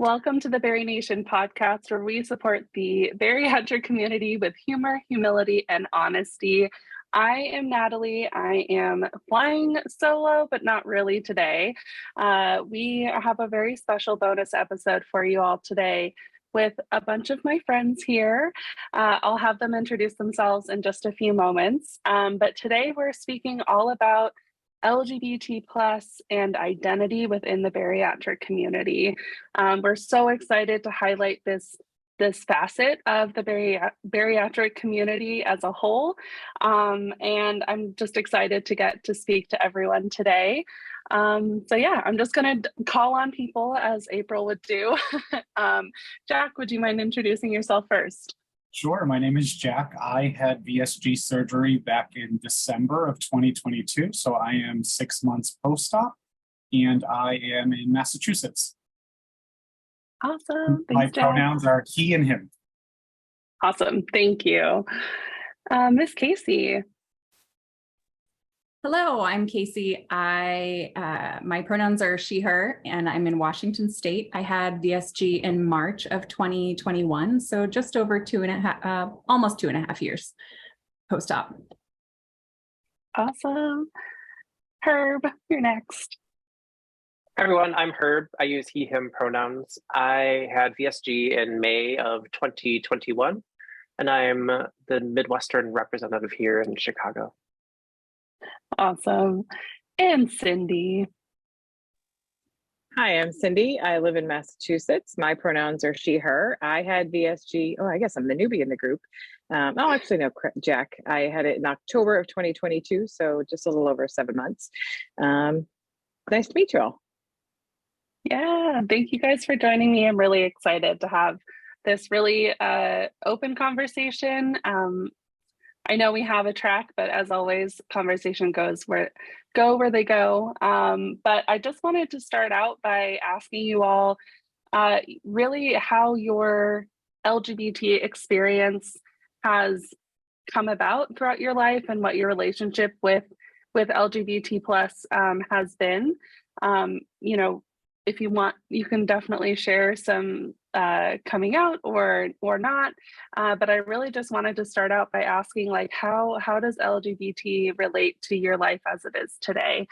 Welcome to the BariNation podcast, where we support the bariatric community with humor, humility, and honesty. I am Natalie. I am flying solo, but not really today. We have a very special bonus episode for you all today with a bunch of my friends here. I'll have them introduce themselves in just a few moments. But today we're speaking all about LGBT plus and identity within the bariatric community. We're so excited to highlight this facet of the bariatric community as a whole. And I'm just excited to get to speak to everyone today. So yeah, I'm just gonna call on people as April would do. Jack, would you mind introducing yourself first? Sure. My name is Jack. I had VSG surgery back in December of 2022. So I am 6 months post-op and I am in Massachusetts. Awesome. My Thanks, Jack. pronouns are he and him. Awesome. Thank you. Miss Casey. Hello, I'm Casey. My pronouns are she, her, and I'm in Washington State. I had VSG in March of 2021, so just over almost 2.5 years post-op. Awesome. Herb, you're next. Hi everyone, I'm Herb. I use he, him pronouns. I had VSG in May of 2021, and I'm the Midwestern representative here in Chicago. Awesome. And Cyndi. Hi, I'm Cyndi. I live in Massachusetts. My pronouns are she, her. I had VSG. Oh, I guess I'm the newbie in the group. Actually, no, Jack. I had it in October of 2022, so just a little over 7 months. Nice to meet you all. Yeah, thank you guys for joining me. I'm really excited to have this really open conversation. I know we have a track, but as always, conversation goes where they go. But I just wanted to start out by asking you all really how your LGBT experience has come about throughout your life and what your relationship with LGBT plus has been. If you want, you can definitely share some coming out or not. But I really just wanted to start out by asking, like, how does LGBT relate to your life as it is today?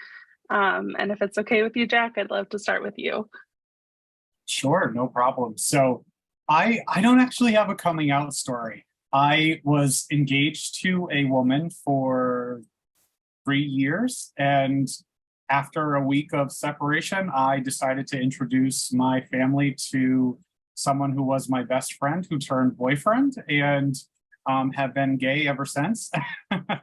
And if it's okay with you, Jack, I'd love to start with you. Sure, no problem. So I don't actually have a coming out story. I was engaged to a woman for 3 years, and after a week of separation, I decided to introduce my family to someone who was my best friend who turned boyfriend, and have been gay ever since. I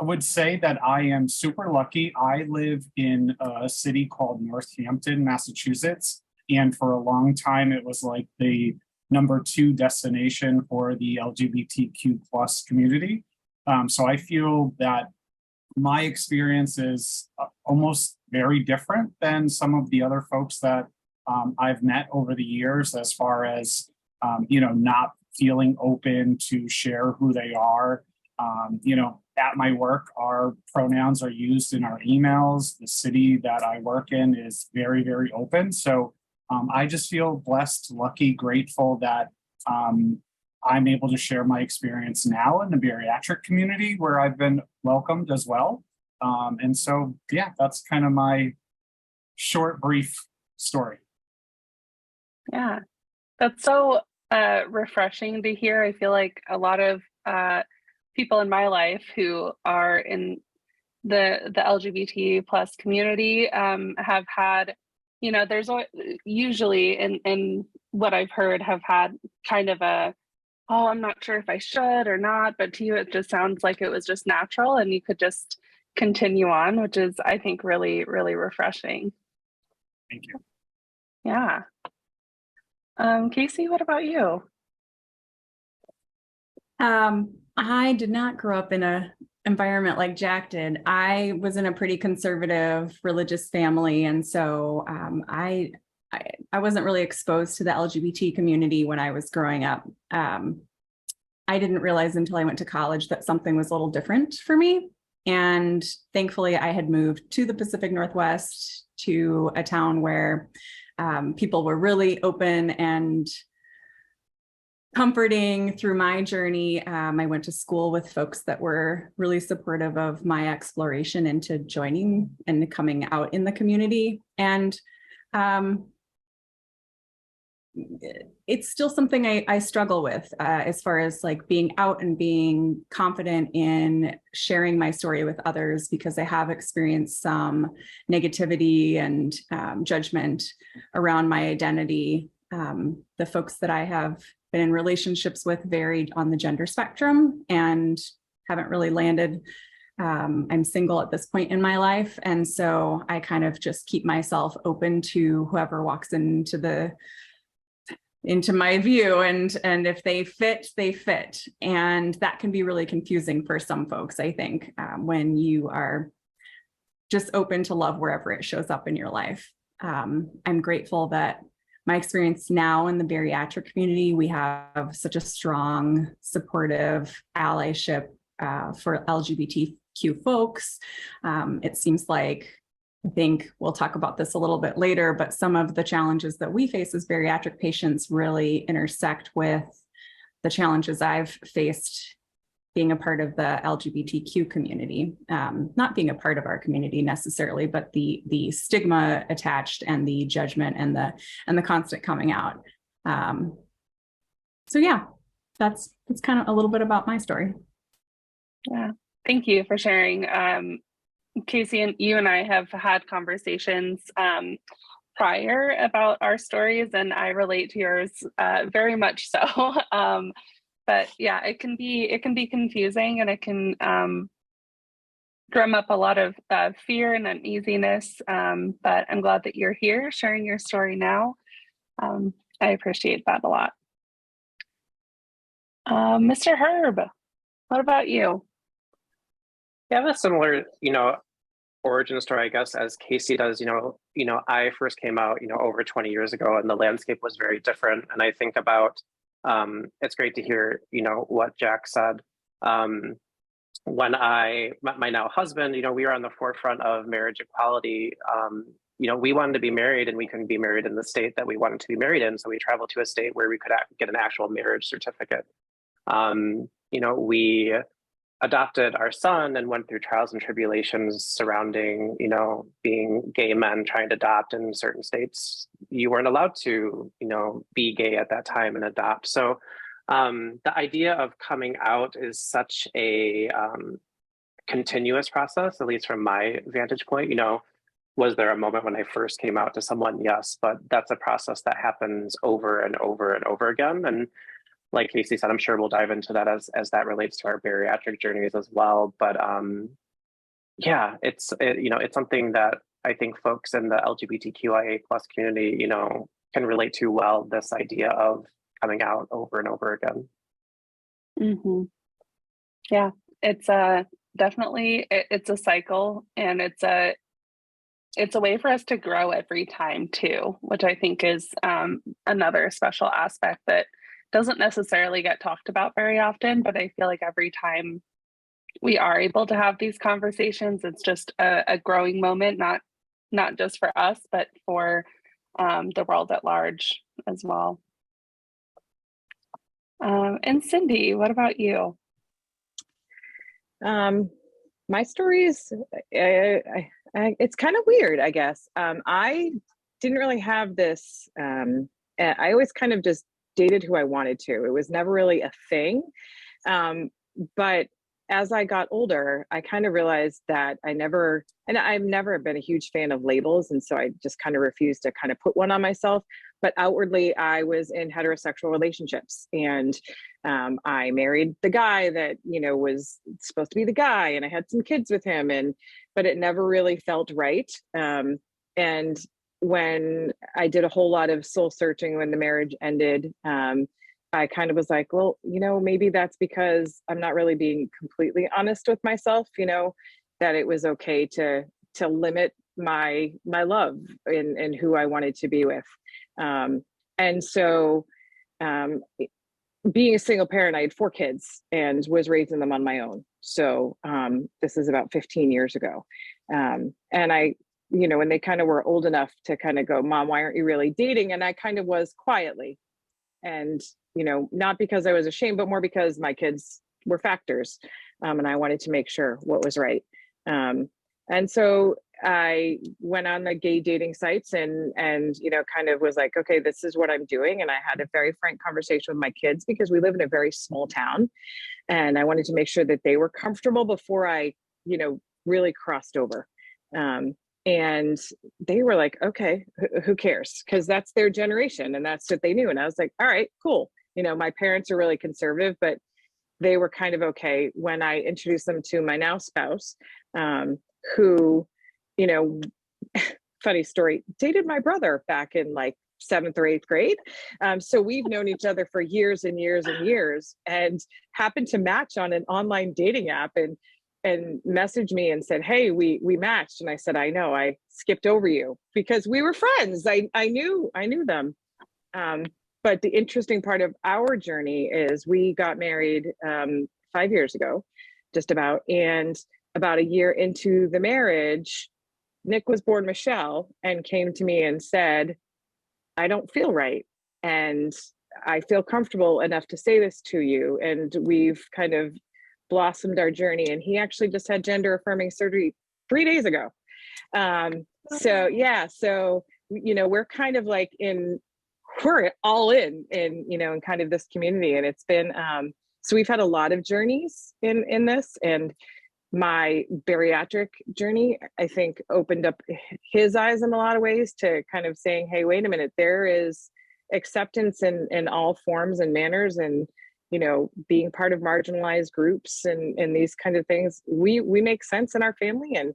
would say that I am super lucky. I live in a city called Northampton, Massachusetts, and for a long time it was like the #2 destination for the LGBTQ plus community. So I feel that my experience is almost very different than some of the other folks that I've met over the years, as far as, not feeling open to share who they are. At my work, our pronouns are used in our emails. The city that I work in is very, very open. So I just feel blessed, lucky, grateful that I'm able to share my experience now in the bariatric community, where I've been welcomed as well. And so, yeah, that's kind of my short, brief story. Yeah, that's so refreshing to hear. I feel like a lot of people in my life who are in the LGBT plus community have had, there's usually in what I've heard have had kind of oh, I'm not sure if I should or not, but to you, it just sounds like it was just natural and you could just continue on, which is, I think, really, really refreshing. Thank you. Yeah. Casey, what about you? I did not grow up in an environment like Jack did. I was in a pretty conservative religious family, and so I wasn't really exposed to the LGBT community when I was growing up. I didn't realize until I went to college that something was a little different for me. And thankfully, I had moved to the Pacific Northwest to a town where people were really open and comforting through my journey. I went to school with folks that were really supportive of my exploration into joining and coming out in the community. And it's still something I struggle with as far as like being out and being confident in sharing my story with others, because I have experienced some negativity and judgment around my identity. The folks that I have been in relationships with varied on the gender spectrum and haven't really landed. I'm single at this point in my life. And so I kind of just keep myself open to whoever walks into my view, and if they fit, they fit. And that can be really confusing for some folks, I think, when you are just open to love wherever it shows up in your life. I'm grateful that my experience now in the bariatric community, we have such a strong, supportive allyship for LGBTQ folks. It seems like, I think we'll talk about this a little bit later, but some of the challenges that we face as bariatric patients really intersect with the challenges I've faced being a part of the LGBTQ community. Not being a part of our community necessarily, but the stigma attached and the judgment and the constant coming out. So yeah, that's kind of a little bit about my story. Yeah, thank you for sharing. Casey, and you and I have had conversations prior about our stories, and I relate to yours very much so. But yeah, it can be confusing, and it can drum up a lot of fear and uneasiness. But I'm glad that you're here sharing your story now. I appreciate that a lot. Mr. Herb, what about you? I have a similar, origin story, I guess, as Casey does. I first came out, over 20 years ago, and the landscape was very different. And I think about, it's great to hear, what Jack said. When I met my now husband, we were on the forefront of marriage equality. We wanted to be married, and we couldn't be married in the state that we wanted to be married in. So we traveled to a state where we could get an actual marriage certificate. We adopted our son and went through trials and tribulations surrounding, being gay men trying to adopt in certain states. You weren't allowed to, be gay at that time and adopt. So the idea of coming out is such a continuous process, at least from my vantage point. Was there a moment when I first came out to someone? Yes, but that's a process that happens over and over and over again. And like Casey said, I'm sure we'll dive into that as that relates to our bariatric journeys as well. But yeah, it's something that I think folks in the LGBTQIA plus community, can relate to well. This idea of coming out over and over again. Mm-hmm. Yeah, it's definitely it's a cycle, and it's a way for us to grow every time too, which I think is another special aspect that doesn't necessarily get talked about very often, but I feel like every time we are able to have these conversations, it's just a growing moment, not just for us, but for the world at large as well. And Cyndi, what about you? My stories, it's kind of weird, I guess. I didn't really have this, I always kind of just dated who I wanted to. It was never really a thing. But as I got older, I kind of realized that I've never been a huge fan of labels. And so I just kind of refused to kind of put one on myself. But outwardly, I was in heterosexual relationships, and I married the guy that, was supposed to be the guy, and I had some kids with him, but it never really felt right. And when I did a whole lot of soul searching when the marriage ended, I kind of was like, well, maybe that's because I'm not really being completely honest with myself, that it was okay to limit my love in who I wanted to be with. And so being a single parent, I had 4 kids and was raising them on my own. So this is about 15 years ago. And I when they kind of were old enough to kind of go, Mom, why aren't you really dating? And I kind of was quietly, and, not because I was ashamed, but more because my kids were factors. And I wanted to make sure what was right. And so I went on the gay dating sites and kind of was like, okay, this is what I'm doing. And I had a very frank conversation with my kids because we live in a very small town. And I wanted to make sure that they were comfortable before I, really crossed over. And they were like, okay, who cares? Because that's their generation and that's what they knew. And I was like, all right, cool. My parents are really conservative, but they were kind of okay when I introduced them to my now spouse, who, funny story, dated my brother back in like 7th or 8th grade. So we've known each other for years and years and years, and happened to match on an online dating app and messaged me and said, hey, we matched. And I said, I know, I skipped over you because we were friends. I knew them. But the interesting part of our journey is we got married 5 years ago, just about. And about a year into the marriage, Nick was born Michelle and came to me and said, I don't feel right. And I feel comfortable enough to say this to you. And we've kind of blossomed our journey. And he actually just had gender affirming surgery 3 days ago. So we're kind of like we're all in kind of this community. And it's been, so we've had a lot of journeys in this, and my bariatric journey, I think, opened up his eyes in a lot of ways to kind of saying, hey, wait a minute, there is acceptance in all forms and manners, and, being part of marginalized groups and these kind of things. We make sense in our family, and,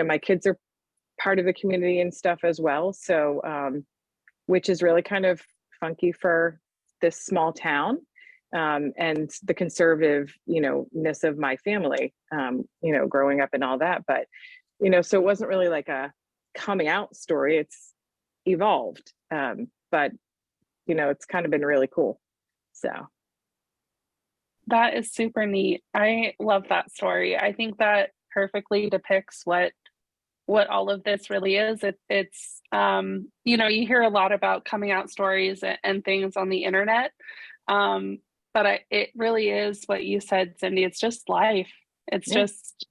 my kids are part of the community and stuff as well. So, which is really kind of funky for this small town. And the conservative, ness of my family, growing up and all that. But, so it wasn't really like a coming out story. It's evolved. But, it's kind of been really cool. So. That is super neat. I love that story. I think that perfectly depicts what all of this really is. It's you hear a lot about coming out stories and things on the internet. But it really is what you said, Cyndi. It's just life. It's just,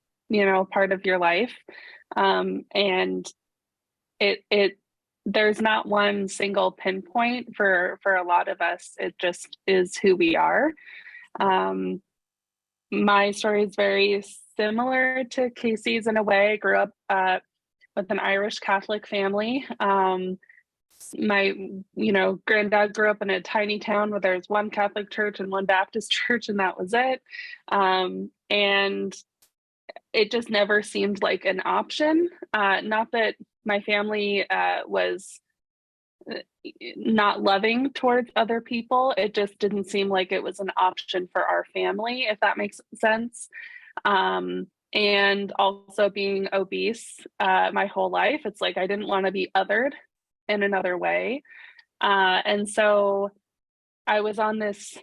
part of your life. And there's not one single pinpoint for a lot of us. It just is who we are. My story is very similar to Casey's in a way. I grew up with an Irish Catholic family. My granddad grew up in a tiny town where there's one Catholic church and one Baptist church, and that was it. And it just never seemed like an option. Not that my family was not loving towards other people. It just didn't seem like it was an option for our family, if that makes sense. And also being obese my whole life, it's like I didn't want to be othered in another way. And so I was on this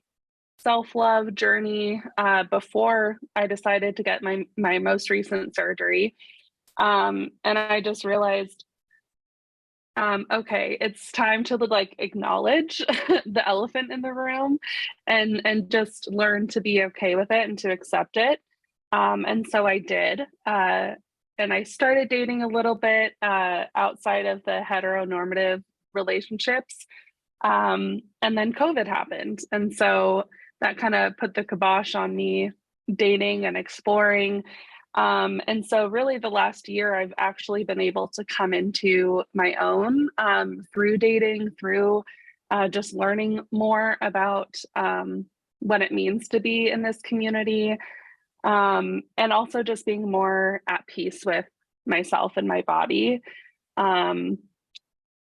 self-love journey before I decided to get my most recent surgery. And I just realized, okay, it's time to acknowledge the elephant in the room and just learn to be okay with it and to accept it. And so I did. And I started dating a little bit outside of the heteronormative relationships. And then COVID happened. And so that kind of put the kibosh on me dating and exploring. And so really the last year, I've actually been able to come into my own through dating, through just learning more about what it means to be in this community. And also just being more at peace with myself and my body.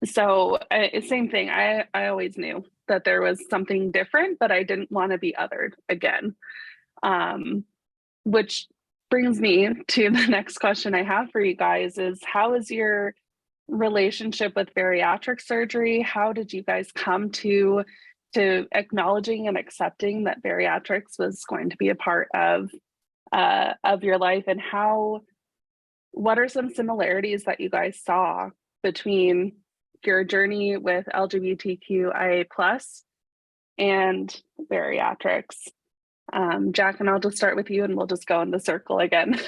So same thing. I always knew that there was something different, but I didn't want to be othered again. Which brings me to the next question I have for you guys is, how is your relationship with bariatric surgery? How did you guys come to acknowledging and accepting that bariatrics was going to be a part of your life? And how what are some similarities that you guys saw between your journey with LGBTQIA plus and bariatrics? Jack, and I'll just start with you and we'll just go in the circle again.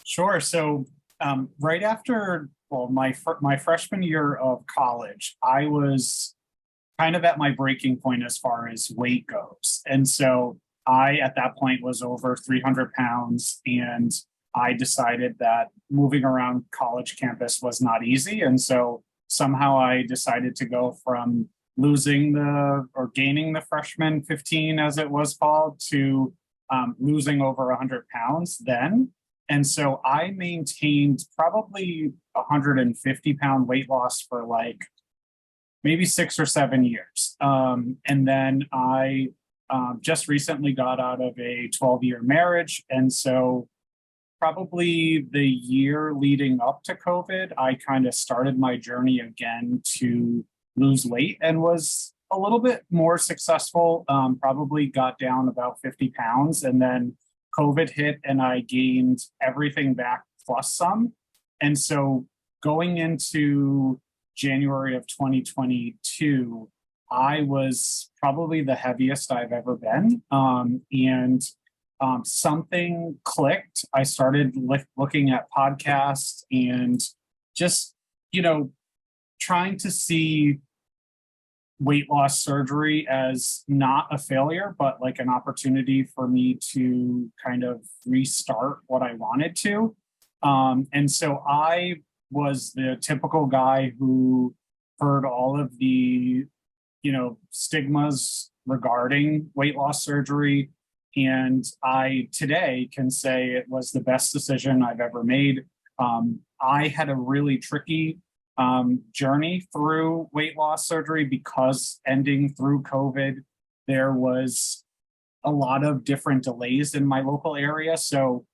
Sure. So right after, well, my freshman year of college, I was kind of at my breaking point as far as weight goes. And so I, at that point, was over 300 pounds, and I decided that moving around college campus was not easy. And so somehow I decided to go from gaining the freshman 15, as it was called, to losing over 100 pounds then. And so I maintained probably 150-pound weight loss for like maybe 6 or 7 years. And then I just recently got out of a 12-year marriage. And so probably the year leading up to COVID, I kind of started my journey again to lose weight and was a little bit more successful, probably got down about 50 pounds. And then COVID hit and I gained everything back plus some. And so going into January of 2022, I was probably the heaviest I've ever been. And something clicked. I started looking at podcasts and just, trying to see weight loss surgery as not a failure, but like an opportunity for me to kind of restart what I wanted to. And so I was the typical guy who heard all of the, stigmas regarding weight loss surgery. And I today can say it was the best decision I've ever made. I had a really tricky journey through weight loss surgery because ending through COVID, there was a lot of different delays in my local area. So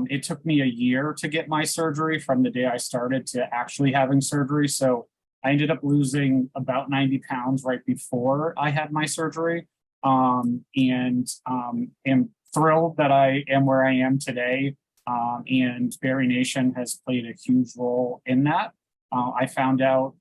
it took me a year to get my surgery from the day I started to actually having surgery. So I ended up losing about 90 pounds right before I had my surgery. And am thrilled that I am where I am today. And BariNation has played a huge role in that. I found out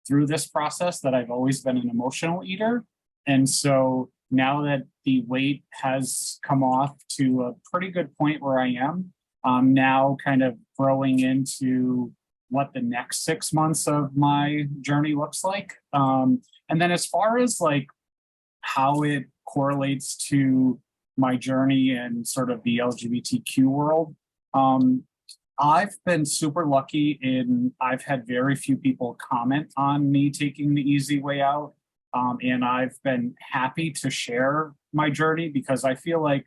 through this process that I've always been an emotional eater. And so now that the weight has come off to a pretty good point where I am, I'm now kind of growing into what the next 6 months of my journey looks like. And then as far as like how it correlates to my journey and sort of the LGBTQ world, I've been super lucky in I've had very few people comment on me taking the easy way out. And I've been happy to share my journey because I feel like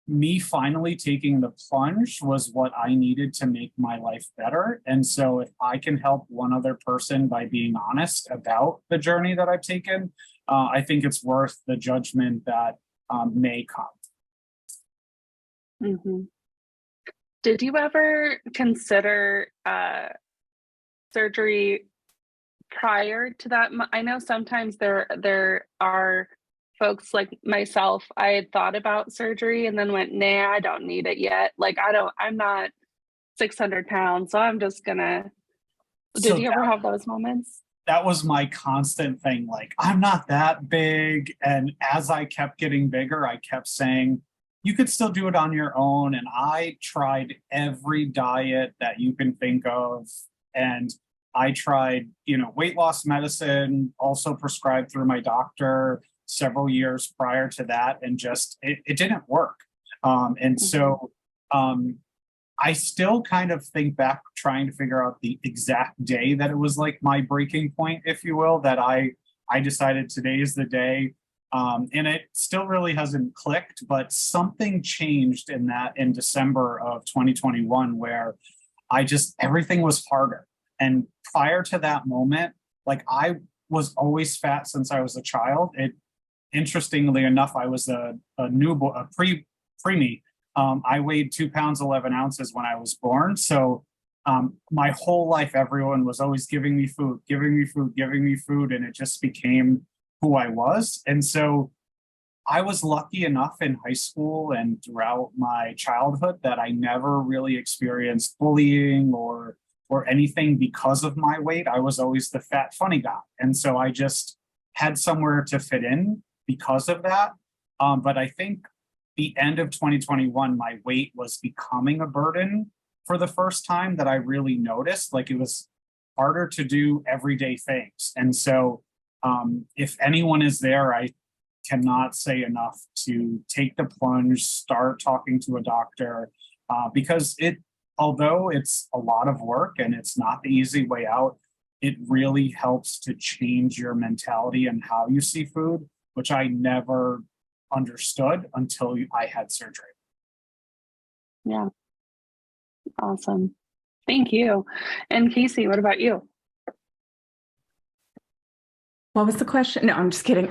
me finally taking the plunge was what I needed to make my life better. And so if I can help one other person by being honest about the journey that I've taken, I think it's worth the judgment that may come. Mm-hmm. Did you ever consider surgery prior to that? I know sometimes there are folks like myself. I had thought about surgery and then went, nah, I don't need it yet. Like I'm not 600 pounds, so I'm just gonna. Did you ever have those moments? That was my constant thing. Like, I'm not that big. And as I kept getting bigger, I kept saying, you could still do it on your own. And I tried every diet that you can think of. And I tried, weight loss medicine, also prescribed through my doctor several years prior to that. And just, it didn't work. So I still kind of think back trying to figure out the exact day that it was like my breaking point, if you will, that I decided today is the day. And it still really hasn't clicked, but something changed in December of 2021 where everything was harder. And prior to that moment, like I was always fat since I was a child. Interestingly enough, I was a preemie. I weighed 2 pounds, 11 ounces when I was born. So my whole life, everyone was always giving me food. And it just became who I was. And so I was lucky enough in high school and throughout my childhood that I never really experienced bullying or anything because of my weight. I was always the fat funny guy. And so I just had somewhere to fit in because of that. But I think the end of 2021, my weight was becoming a burden for the first time that I really noticed. Like, it was harder to do everyday things. And so if anyone is there, I cannot say enough to take the plunge, start talking to a doctor, because although it's a lot of work and it's not the easy way out, it really helps to change your mentality and how you see food, which I never understood until I had surgery. Yeah. Awesome. Thank you. And Casey, what about you? What was the question? No, I'm just kidding.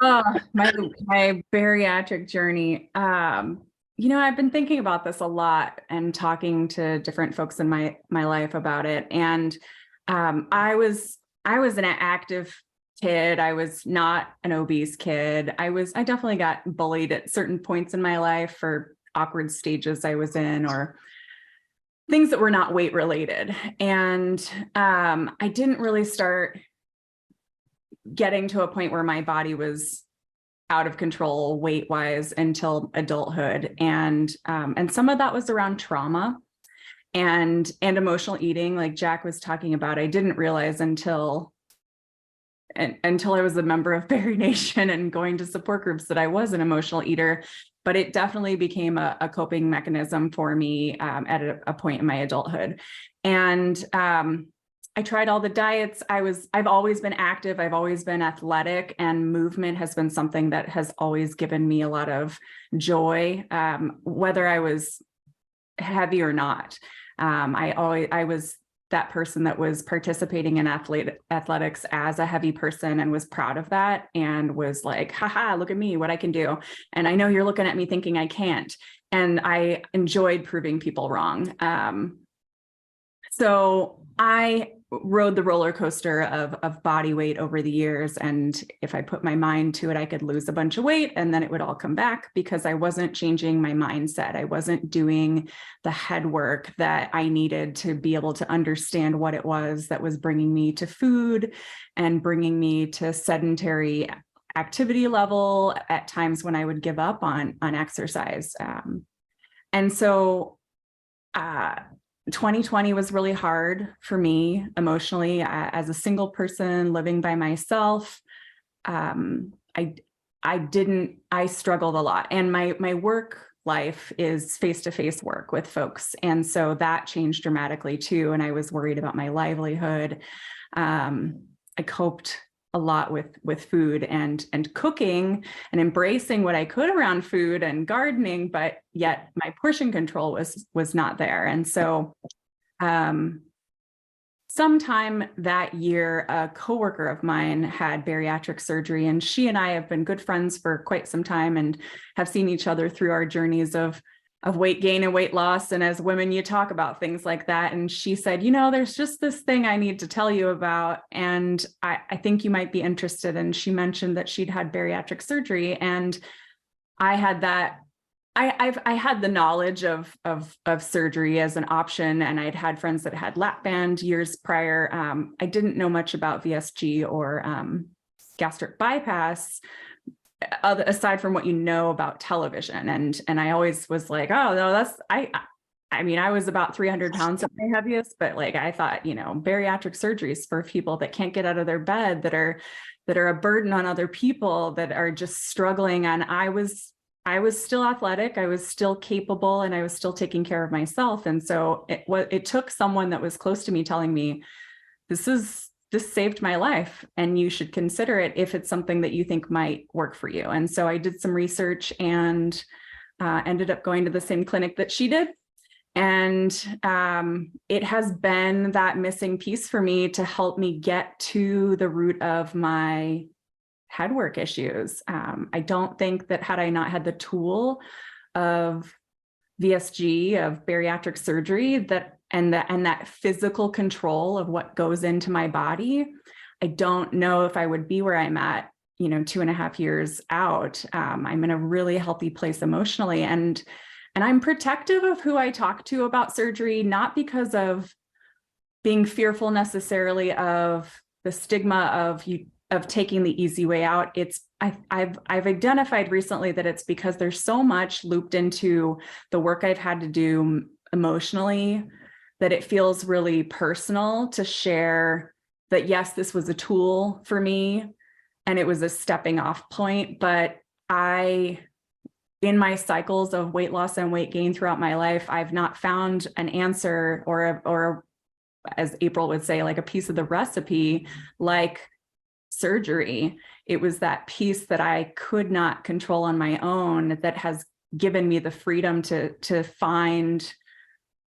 Oh, my bariatric journey. I've been thinking about this a lot and talking to different folks in my life about it. And I was an active kid. I was not an obese kid. I definitely got bullied at certain points in my life for awkward stages I was in, or things that were not weight related. And I didn't really start getting to a point where my body was out of control weight wise until adulthood. And some of that was around trauma and emotional eating, like Jack was talking about. I didn't realize until I was a member of BariNation and going to support groups that I was an emotional eater, but it definitely became a coping mechanism for me at a point in my adulthood. And I tried all the diets. I've always been active. I've always been athletic, and movement has been something that has always given me a lot of joy, whether I was heavy or not. I was that person that was participating in athletics as a heavy person and was proud of that and was like, haha, look at me, what I can do. And I know you're looking at me thinking I can't. And I enjoyed proving people wrong. So I rode the roller coaster of body weight over the years. And if I put my mind to it, I could lose a bunch of weight and then it would all come back because I wasn't changing my mindset. I wasn't doing the head work that I needed to be able to understand what it was that was bringing me to food and bringing me to sedentary activity level at times when I would give up on exercise. And so 2020 was really hard for me emotionally as a single person living by myself. I struggled a lot, and my work life is face-to-face work with folks. And so that changed dramatically too. And I was worried about my livelihood. I coped a lot with food and cooking and embracing what I could around food and gardening, but yet my portion control was not there. And so sometime that year, a coworker of mine had bariatric surgery, and she and I have been good friends for quite some time and have seen each other through our journeys of weight gain and weight loss. And as women, you talk about things like that. And she said, there's just this thing I need to tell you about, and I think you might be interested. And she mentioned that she'd had bariatric surgery, and I had that. I had the knowledge of surgery as an option, and I'd had friends that had lap band years prior. I didn't know much about VSG or gastric bypass, aside from what you know about television. And I always was like, oh no, I was about 300 pounds at my heaviest, but like, I thought, bariatric surgeries for people that can't get out of their bed, that are a burden on other people, that are just struggling. And I was still athletic, I was still capable, and I was still taking care of myself. And so it took someone that was close to me telling me, this saved my life and you should consider it if it's something that you think might work for you. And so I did some research and ended up going to the same clinic that she did. And it has been that missing piece for me to help me get to the root of my head work issues. I don't think that had I not had the tool of VSG, of bariatric surgery, and that physical control of what goes into my body, I don't know if I would be where I'm at 2.5 years out, I'm in a really healthy place emotionally. And I'm protective of who I talk to about surgery, not because of being fearful necessarily of the stigma of taking the easy way out. I've identified recently that it's because there's so much looped into the work I've had to do emotionally that it feels really personal to share that, yes, this was a tool for me and it was a stepping off point, but in my cycles of weight loss and weight gain throughout my life, I've not found an answer or as April would say, like a piece of the recipe, like surgery. It was that piece that I could not control on my own that has given me the freedom to find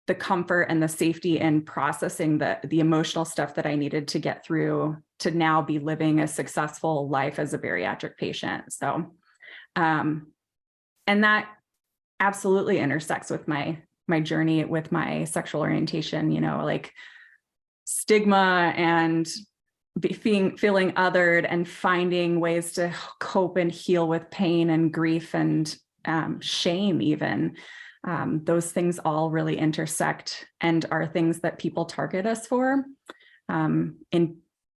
the comfort and the safety in processing the emotional stuff that I needed to get through to now be living a successful life as a bariatric patient. So, and that absolutely intersects with my journey with my sexual orientation, like stigma and feeling othered and finding ways to cope and heal with pain and grief and shame even. Those things all really intersect and are things that people target us for in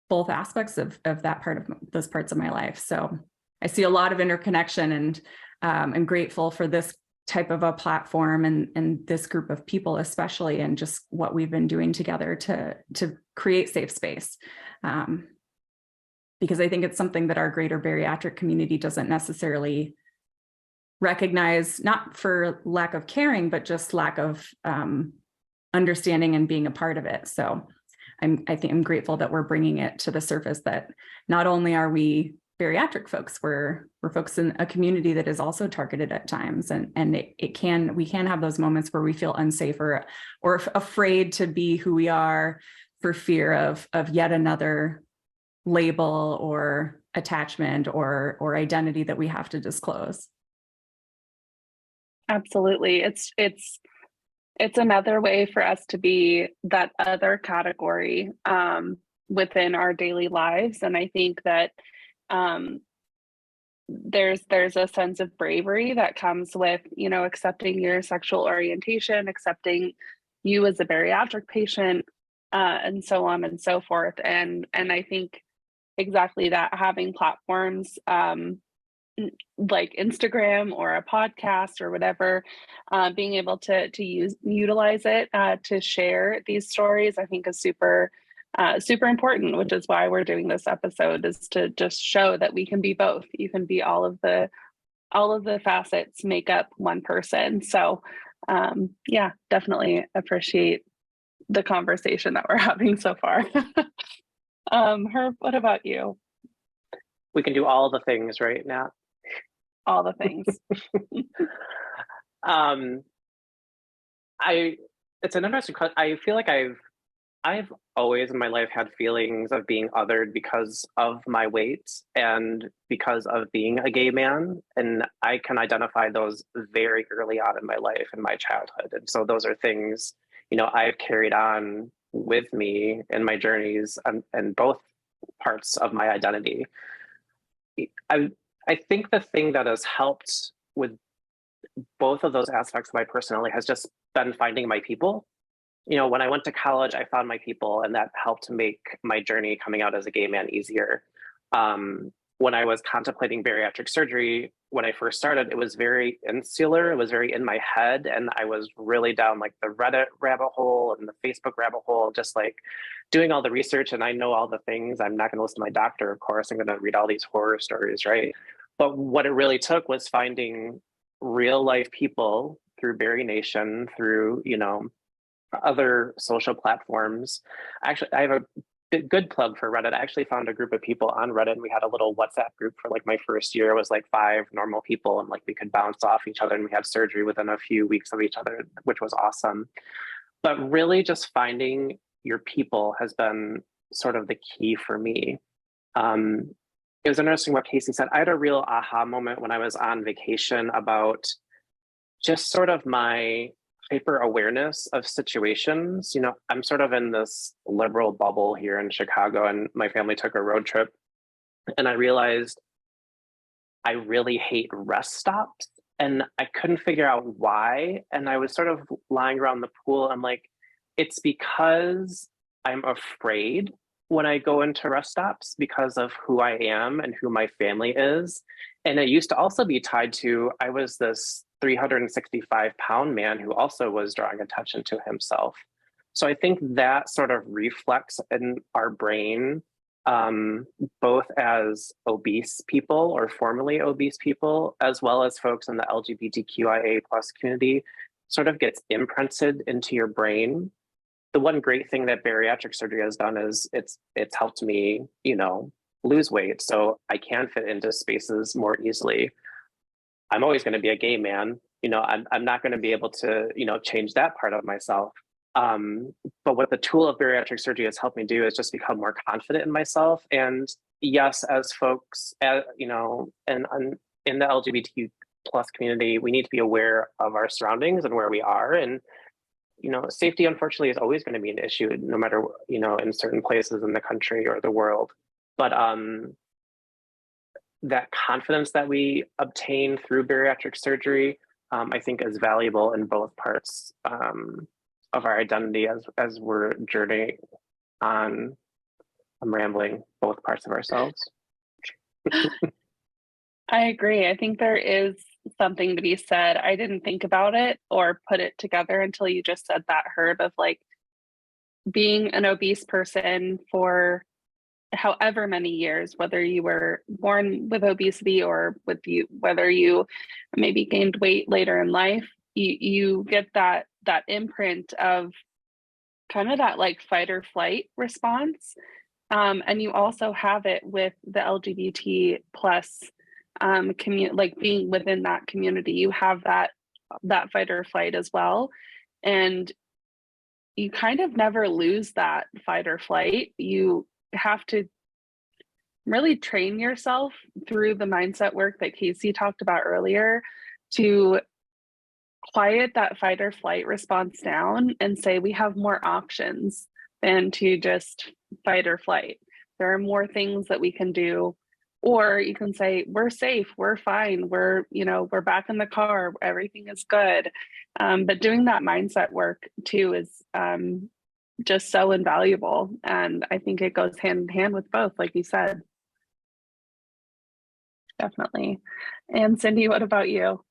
both aspects of that part of those parts of my life. So I see a lot of interconnection, and I'm grateful for this type of a platform and this group of people, especially, and just what we've been doing together to create safe space. Because I think it's something that our greater bariatric community doesn't necessarily recognize, not for lack of caring, but just lack of understanding and being a part of it. So I think I'm grateful that we're bringing it to the surface, that not only are we bariatric folks, we're folks in a community that is also targeted at times, and we can have those moments where we feel unsafe or afraid to be who we are for fear of yet another label or attachment or identity that we have to disclose. Absolutely. It's another way for us to be that other category within our daily lives. And I think that there's a sense of bravery that comes with, accepting your sexual orientation, accepting you as a bariatric patient, and so on and so forth. And I think exactly that, having platforms like Instagram or a podcast or whatever, being able to utilize it to share these stories, I think is super important, which is why we're doing this episode, is to just show that we can be both. You can be all of the facets make up one person. So yeah, definitely appreciate the conversation that we're having so far. Herb, what about you? We can do all the things right now. All the things. It's an interesting question. I feel like I've always in my life had feelings of being othered because of my weight and because of being a gay man. And I can identify those very early on in my life, in my childhood. And so those are things, I've carried on with me in my journeys and both parts of my identity. I think the thing that has helped with both of those aspects of my personality has just been finding my people. When I went to college, I found my people, and that helped make my journey coming out as a gay man easier. When I was contemplating bariatric surgery, when I first started, it was very insular. It was very in my head, and I was really down like the Reddit rabbit hole and the Facebook rabbit hole, just like doing all the research. And I know all the things. I'm not going to listen to my doctor, of course. I'm going to read all these horror stories, right? But what it really took was finding real life people through BariNation, through, other social platforms. Actually, I have a good plug for Reddit. I actually found a group of people on Reddit, and we had a little WhatsApp group for like my first year. It was like 5 normal people, and like we could bounce off each other, and we had surgery within a few weeks of each other, which was awesome. But really just finding your people has been sort of the key for me. It was interesting what Casey said. I had a real aha moment when I was on vacation about just sort of my hyper awareness of situations. I'm sort of in this liberal bubble here in Chicago, and my family took a road trip And I realized I really hate rest stops, and I couldn't figure out why. And I was sort of lying around the pool. I'm like, it's because I'm afraid when I go into rest stops because of who I am and who my family is. And it used to also be tied to, I was this 365-pound man who also was drawing attention to himself. So I think that sort of reflects in our brain, both as obese people or formerly obese people, as well as folks in the LGBTQIA plus community, sort of gets imprinted into your brain. The one great thing that bariatric surgery has done is it's helped me, lose weight, so I can fit into spaces more easily. I'm always going to be a gay man, I'm not going to be able to, change that part of myself. But what the tool of bariatric surgery has helped me do is just become more confident in myself. And yes, as folks, and in the LGBTQ plus community, we need to be aware of our surroundings and where we are. And safety, unfortunately, is always going to be an issue, no matter, in certain places in the country or the world. But that confidence that we obtain through bariatric surgery, I think is valuable in both parts of our identity as we're journeying on. I'm rambling, both parts of ourselves. I agree. I think there is something to be said. I didn't think about it or put it together until you just said that, Herb, of like being an obese person for however many years, whether you were born with obesity or whether you maybe gained weight later in life, you get that imprint of kind of that like fight or flight response. And you also have it with the LGBT plus community, like being within that community, you have that fight or flight as well. And you kind of never lose that fight or flight. You have to really train yourself through the mindset work that Casey talked about earlier to quiet that fight or flight response down and say we have more options than to just fight or flight. There are more things that we can do. Or you can say, we're safe, we're fine, we're back in the car, everything is good. But doing that mindset work too is just so invaluable. And I think it goes hand in hand with both, like you said. Definitely. And Cyndi, what about you?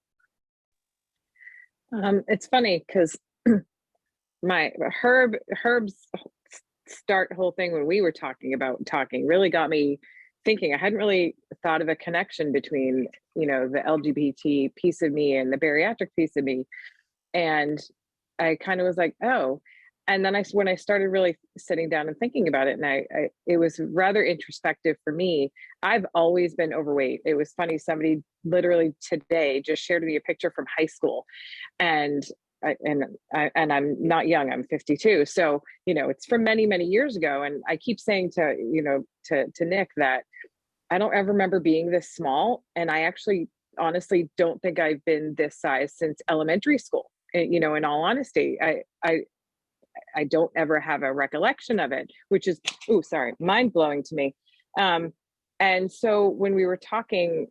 It's funny because Herb's whole thing when we were talking really got me thinking. I hadn't really thought of a connection between, the LGBT piece of me and the bariatric piece of me. And I kind of was like, oh. And then when I started really sitting down and thinking about it, and it was rather introspective for me. I've always been overweight. It was funny. Somebody literally today just shared me a picture from high school, and I'm not young. I'm 52. So, it's from many, many years ago. And I keep saying to Nick that I don't ever remember being this small. And I actually honestly don't think I've been this size since elementary school. In all honesty, I don't ever have a recollection of it, which is, mind blowing to me. And so when we were talking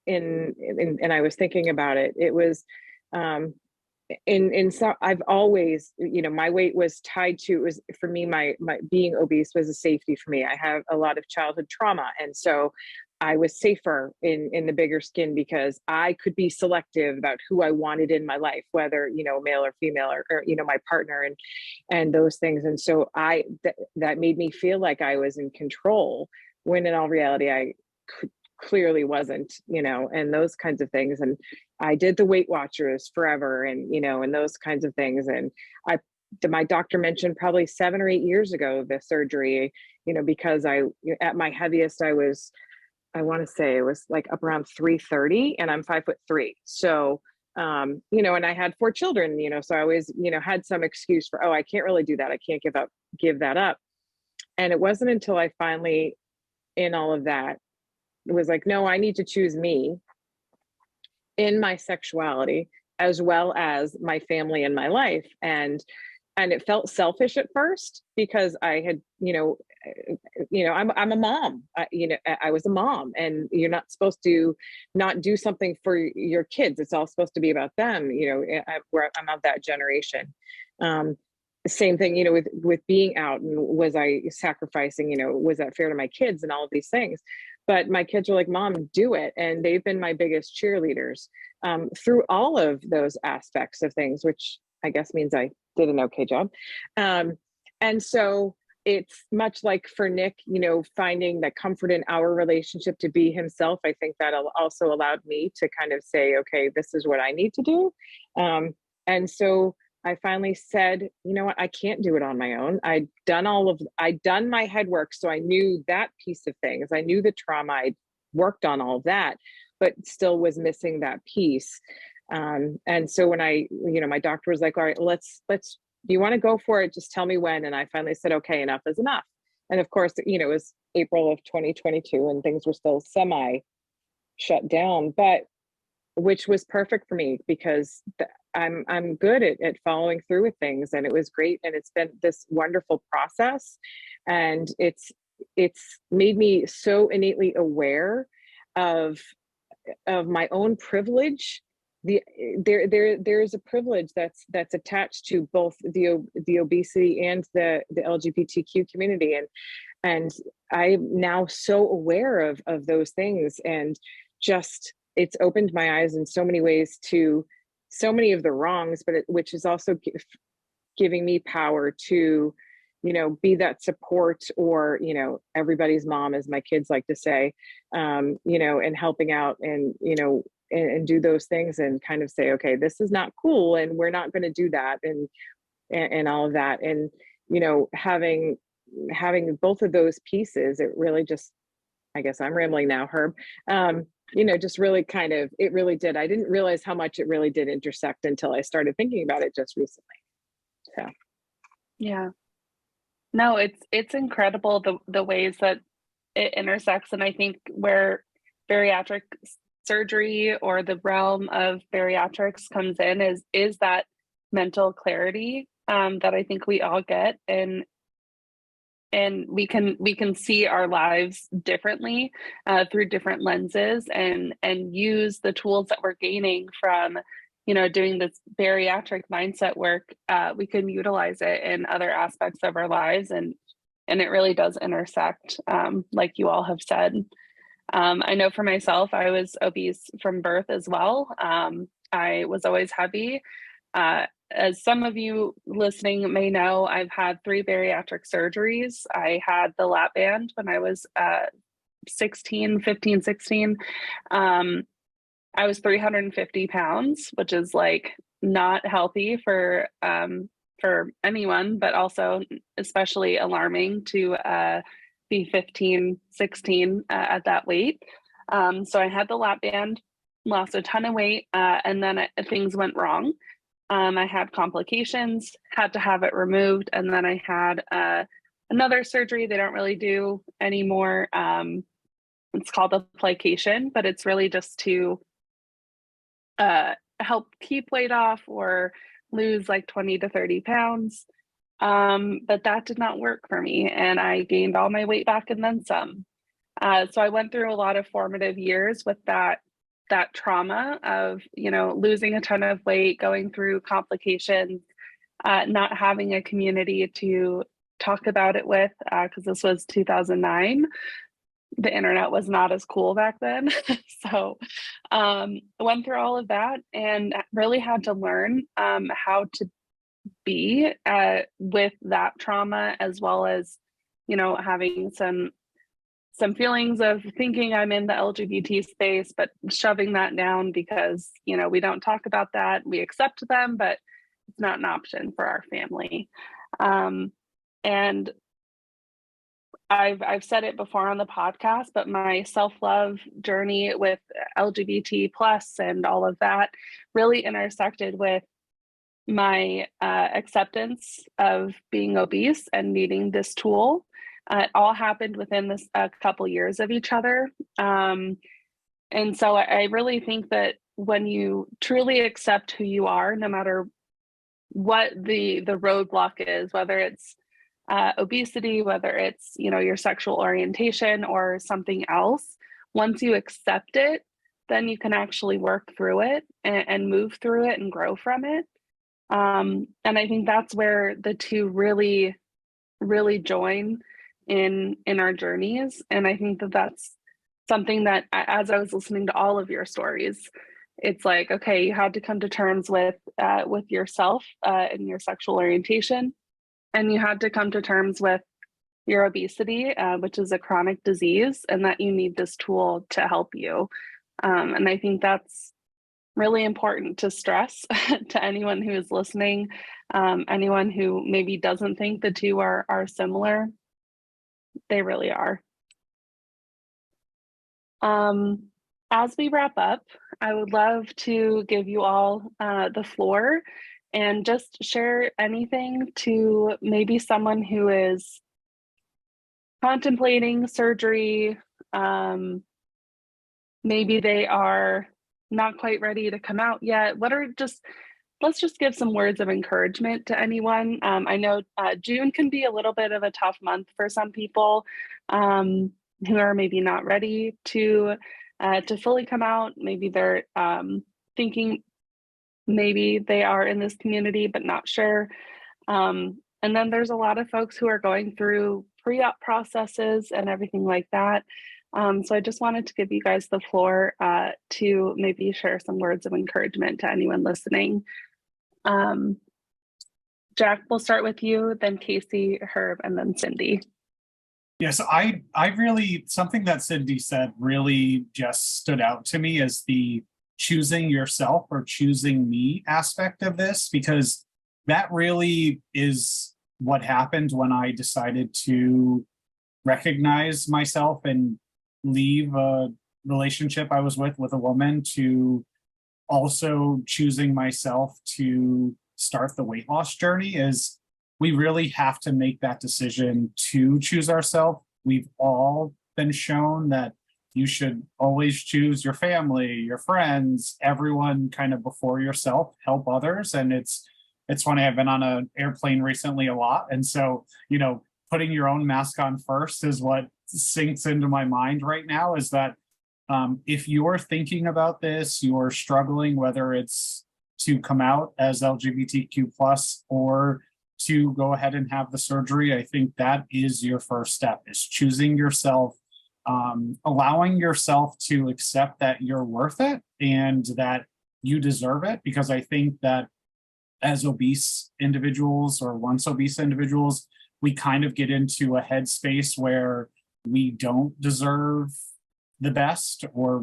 and I was thinking about it, it was, so I've always, my weight was tied to, it was for me, my being obese was a safety for me. I have a lot of childhood trauma. And so I was safer in the bigger skin because I could be selective about who I wanted in my life, whether, male or female or my partner and those things. And so that made me feel like I was in control when in all reality, I clearly wasn't, and those kinds of things. And I did the Weight Watchers forever and, and those kinds of things. And my doctor mentioned probably 7 or 8 years ago, the surgery, because at my heaviest, I want to say it was like up around 330 and I'm 5'3". So, and I had 4 children, so I always, had some excuse for, I can't really do that. I can't give that up. And it wasn't until I finally, in all of that, it was like, no, I need to choose me in my sexuality, as well as my family and my life. And it felt selfish at first because I had, I'm a mom. I was a mom, and you're not supposed to not do something for your kids. It's all supposed to be about them. I'm of that generation. Same thing, with being out, and was I sacrificing, was that fair to my kids and all of these things? But my kids were like, Mom, do it. And they've been my biggest cheerleaders through all of those aspects of things, which I guess means I did an okay job. And so it's much like for Nick, finding that comfort in our relationship to be himself. I think that also allowed me to kind of say, okay, this is what I need to do. And so I finally said, you know what, I can't do it on my own. I'd done my head work. So I knew that piece of things. I knew the trauma. I'd worked on all of that, but still was missing that piece. And so when my doctor was like, all right, let's, do you want to go for it? Just tell me when. And I finally said, okay, enough is enough. And of course, it was April of 2022 and things were still semi shut down, but which was perfect for me because I'm good at following through with things. And it was great. And it's been this wonderful process. And it's made me so innately aware of my own privilege. There's a privilege that's attached to both the obesity and the LGBTQ community, and I'm now so aware of those things, and just it's opened my eyes in so many ways to so many of the wrongs, but which is also giving me power to be that support, or everybody's mom, as my kids like to say, and helping out, and and do those things, and kind of say, okay, this is not cool, and we're not going to do that, and all of that. And having both of those pieces, it really just, I guess I'm rambling now, Herb, just really kind of, it really did. I didn't realize how much it really did intersect until I started thinking about it just recently. So yeah, no, it's incredible the ways that it intersects. And I think where bariatric surgery, or the realm of bariatrics, comes in is that mental clarity that I think we all get, and we can see our lives differently through different lenses, and use the tools that we're gaining from doing this bariatric mindset work. We can utilize it in other aspects of our lives, and it really does intersect, like you all have said. I know for myself, I was obese from birth as well. I was always heavy. As some of you listening may know, I've had 3 bariatric surgeries. I had the lap band when I was 16. I was 350 pounds, which is like not healthy for anyone, but also especially alarming to be 15, 16 at that weight. So I had the lap band, lost a ton of weight, and then things went wrong. I had complications, had to have it removed, and then I had another surgery they don't really do anymore. It's called application, but it's really just to help keep weight off or lose like 20 to 30 pounds. But that did not work for me, and I gained all my weight back and then some. So I went through a lot of formative years with that trauma of, losing a ton of weight, going through complications, not having a community to talk about it with, because this was 2009. The internet was not as cool back then. So I went through all of that and really had to learn how to be with that trauma, as well as, having some feelings of thinking I'm in the LGBT space, but shoving that down because, we don't talk about that. We accept them, but it's not an option for our family. And I've said it before on the podcast, but my self-love journey with LGBT plus and all of that really intersected with my acceptance of being obese and needing this tool. It all happened within this couple years of each other. And so I really think that when you truly accept who you are, no matter what the roadblock is, whether it's obesity, whether it's, your sexual orientation or something else, once you accept it, then you can actually work through it and move through it and grow from it. And I think that's where the two really, really join in our journeys. And I think that that's something that, as I was listening to all of your stories, it's like, okay, you had to come to terms with yourself and your sexual orientation, and you had to come to terms with your obesity, which is a chronic disease, and that you need this tool to help you. And I think that's really important to stress to anyone who is listening, anyone who maybe doesn't think the two are similar. They really are. As we wrap up, I would love to give you all the floor and just share anything to maybe someone who is contemplating surgery. Maybe they are not quite ready to come out yet. Let's just give some words of encouragement to anyone. I know June can be a little bit of a tough month for some people who are maybe not ready to fully come out. Maybe they're thinking maybe they are in this community, but not sure. And then there's a lot of folks who are going through pre-op processes and everything like that. So I just wanted to give you guys the floor to maybe share some words of encouragement to anyone listening. Jack, we'll start with you, then Casey, Herb, and then Cyndi. Yes, I really, something that Cyndi said really just stood out to me as the choosing yourself or choosing me aspect of this, because that really is what happened when I decided to recognize myself and leave a relationship I was with a woman, to also choosing myself to start the weight loss journey. Is we really have to make that decision to choose ourselves. We've all been shown that you should always choose your family, your friends, everyone kind of before yourself, help others. And it's funny, I've been on an airplane recently a lot. And so, putting your own mask on first is what sinks into my mind right now, is that if you're thinking about this, you're struggling, whether it's to come out as LGBTQ plus or to go ahead and have the surgery, I think that is your first step, is choosing yourself, allowing yourself to accept that you're worth it and that you deserve it. Because I think that as obese individuals or once obese individuals, we kind of get into a headspace where we don't deserve the best, or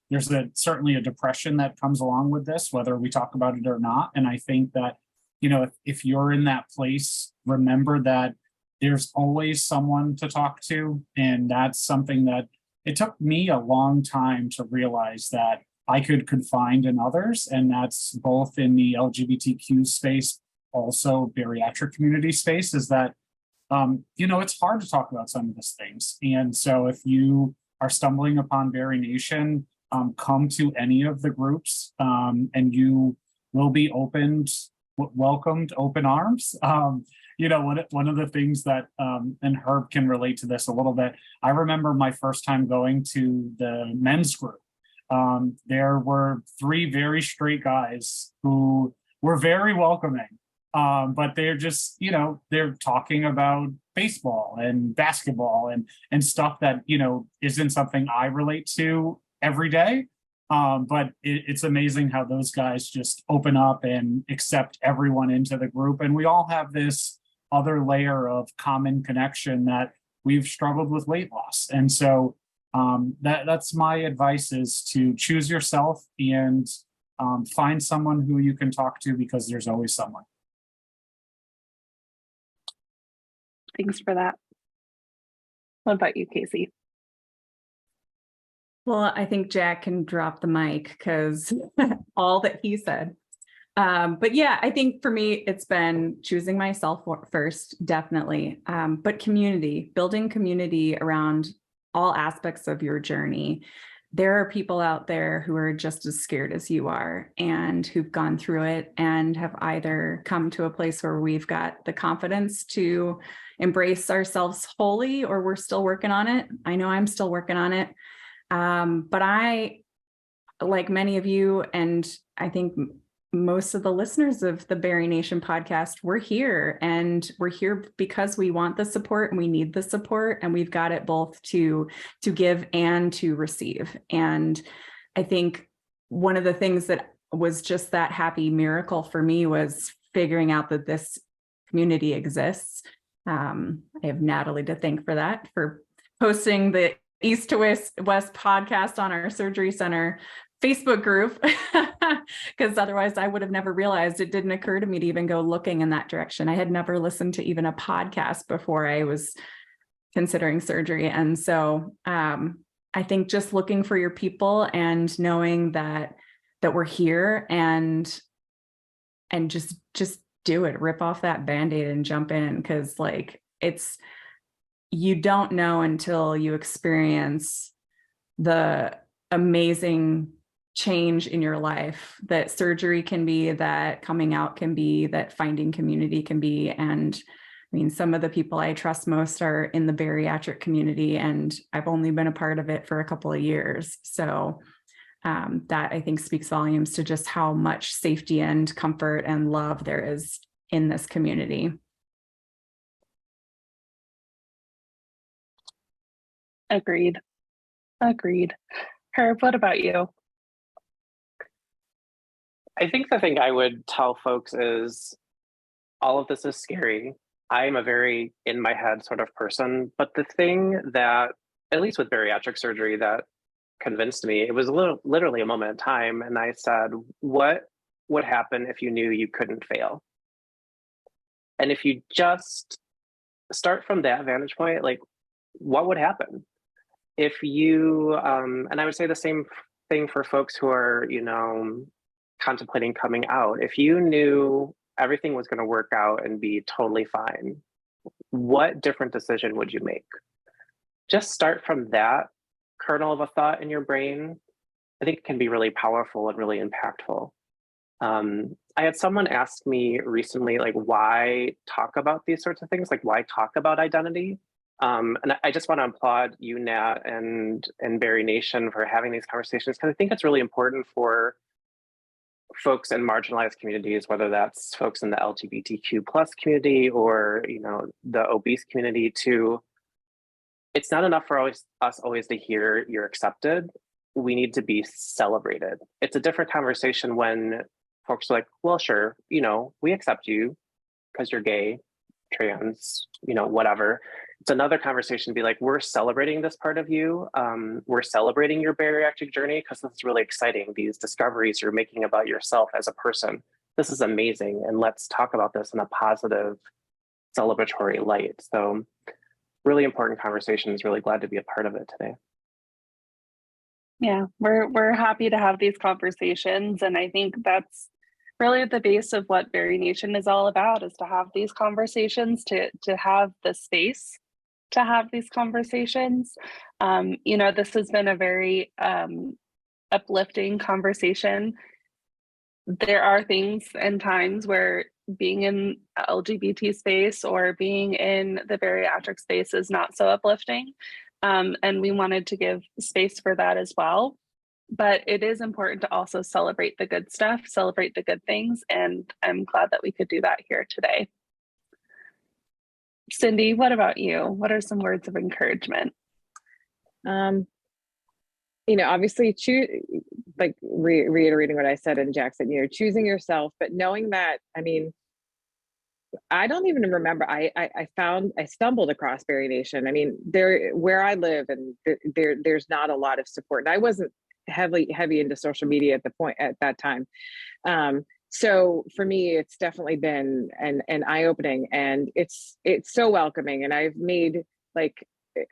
there's certainly a depression that comes along with this, whether we talk about it or not. And I think that, if you're in that place, remember that there's always someone to talk to. And that's something that it took me a long time to realize that I could confide in others. And that's both in the LGBTQ space, also bariatric community space, is that, it's hard to talk about some of these things. And so if you are stumbling upon BariNation, come to any of the groups and you will be welcomed open arms. One of the things that, and Herb can relate to this a little bit, I remember my first time going to the men's group. There were 3 very straight guys who were very welcoming, but they're just, they're talking about baseball and basketball and stuff that, isn't something I relate to every day. But it's amazing how those guys just open up and accept everyone into the group. And we all have this other layer of common connection that we've struggled with weight loss. And so that's my advice, is to choose yourself and find someone who you can talk to, because there's always someone. Thanks for that. What about you, Casey? Well, I think Jack can drop the mic because all that he said. But yeah, I think for me, it's been choosing myself first, definitely. But building community around all aspects of your journey. there are people out there who are just as scared as you are and who've gone through it and have either come to a place where we've got the confidence to embrace ourselves wholly, or we're still working on it. I know I'm still working on it. But I, like many of you, and I think most of the listeners of the BariNation podcast, we're here, and we're here because we want the support and we need the support, and we've got it both to give and to receive. And I think one of the things that was just that happy miracle for me was figuring out that this community exists. I have Natalie to thank for that, for posting the East to West podcast on our surgery center Facebook group, because otherwise I would have never realized. It didn't occur to me to even go looking in that direction. I had never listened to even a podcast before I was considering surgery. And so I think just looking for your people and knowing that we're here, and just do it, rip off that Band-Aid and jump in, because like you don't know until you experience the amazing change in your life that surgery can be, that coming out can be, that finding community can be. And I mean, some of the people I trust most are in the bariatric community, and I've only been a part of it for a couple of years. So that I think speaks volumes to just how much safety and comfort and love there is in this community. Agreed. Herb, what about you? I think the thing I would tell folks is all of this is scary. I'm a very in my head sort of person, but the thing that, at least with bariatric surgery, that convinced me, it was literally a moment in time. And I said, what would happen if you knew you couldn't fail? And if you just start from that vantage point, like, what would happen? If you, and I would say the same thing for folks who are, contemplating coming out. If you knew everything was going to work out and be totally fine, what different decision would you make? Just start from that kernel of a thought in your brain. I think it can be really powerful and really impactful. I had someone ask me recently, like, why talk about these sorts of things? Like, why talk about identity? And I just want to applaud you, Nat, and BariNation for having these conversations, because I think it's really important for folks in marginalized communities, whether that's folks in the LGBTQ plus community or, the obese community, it's not enough for us always to hear you're accepted. We need to be celebrated. It's a different conversation when folks are like, well, sure, we accept you because you're gay, trans, whatever. It's another conversation to be like, we're celebrating this part of you. We're celebrating your bariatric journey because this is really exciting. These discoveries you're making about yourself as a person, this is amazing. And let's talk about this in a positive, celebratory light. So really important conversations, really glad to be a part of it today. Yeah, we're happy to have these conversations. And I think that's really the base of what BariNation is all about, is to have these conversations, to have the space to have these conversations. This has been a very uplifting conversation. There are things and times where being in LGBT space or being in the bariatric space is not so uplifting. And we wanted to give space for that as well. But it is important to also celebrate the good stuff, celebrate the good things. And I'm glad that we could do that here today. Cyndi, what about you? What are some words of encouragement? Obviously reiterating what I said and Jack said, choosing yourself, but knowing that, I don't even remember. I stumbled across BariNation. Where I live, and there's not a lot of support. And I wasn't heavy into social media at that time. So for me, it's definitely been an eye-opening, and it's so welcoming. And I've made,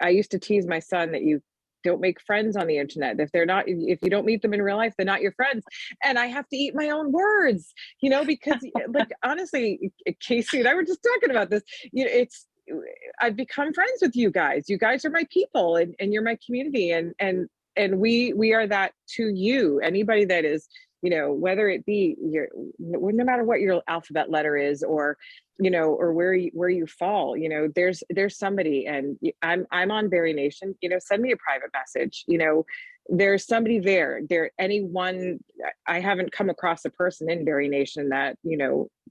I used to tease my son that you don't make friends on the internet. If you don't meet them in real life, they're not your friends. And I have to eat my own words, because honestly, Casey and I were just talking about this, I've become friends with you guys. You guys are my people, and you're my community. And and we are that to you. Anybody that is, whether it be no matter what your alphabet letter is, or or where you fall, there's somebody, and I'm on BariNation, send me a private message. There's somebody there. Anyone, I haven't come across a person in BariNation that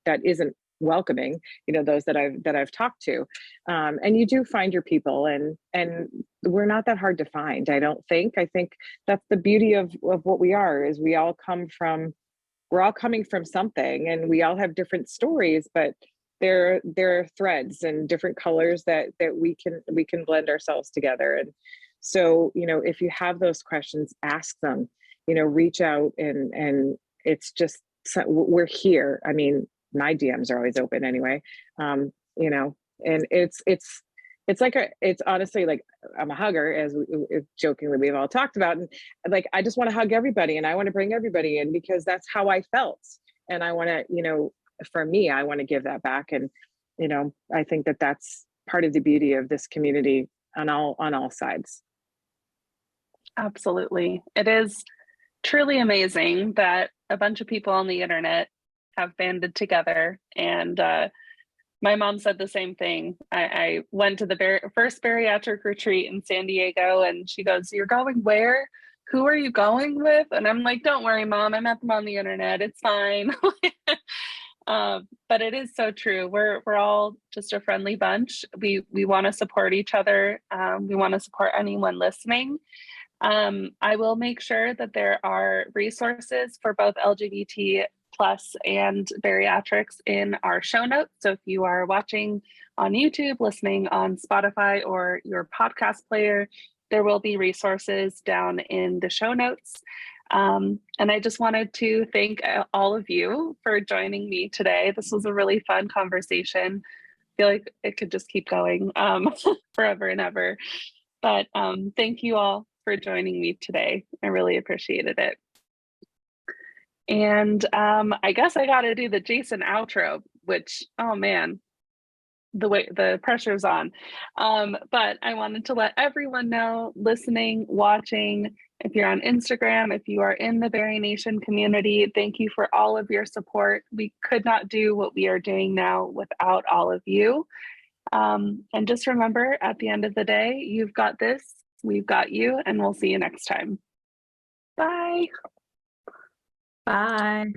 that isn't welcoming, those that I've talked to, and you do find your people, and we're not that hard to find. I think that's the beauty of what we are, is we're all coming from something, and we all have different stories, but there are threads and different colors that we can blend ourselves together. And so, if you have those questions, ask them, reach out, and it's just, we're here. I mean, my DMs are always open anyway. And it's honestly like, I'm a hugger, as jokingly we've all talked about, and like, I just want to hug everybody, and I want to bring everybody in, because that's how I felt. And I want to, for me, I want to give that back. And, I think that that's part of the beauty of this community on all sides. Absolutely. It is truly amazing that a bunch of people on the internet have banded together. And my mom said the same thing. I went to the first bariatric retreat in San Diego, and she goes, "You're going where? Who are you going with?" And I'm like, "Don't worry, Mom, I met them on the internet. It's fine." But it is so true. We're all just a friendly bunch. We want to support each other. We want to support anyone listening. I will make sure that there are resources for both LGBT plus and bariatrics in our show notes. So if you are watching on YouTube, listening on Spotify or your podcast player, there will be resources down in the show notes. And I just wanted to thank all of you for joining me today. This was a really fun conversation. I feel like it could just keep going forever and ever. But thank you all for joining me today. I really appreciated it. And I guess I got to do the Jason outro, which, oh man, the pressure's on. But I wanted to let everyone know, listening, watching, if you're on Instagram, if you are in the BariNation community, thank you for all of your support. We could not do what we are doing now without all of you. And just remember, at the end of the day, you've got this, we've got you, and we'll see you next time. Bye. Bye.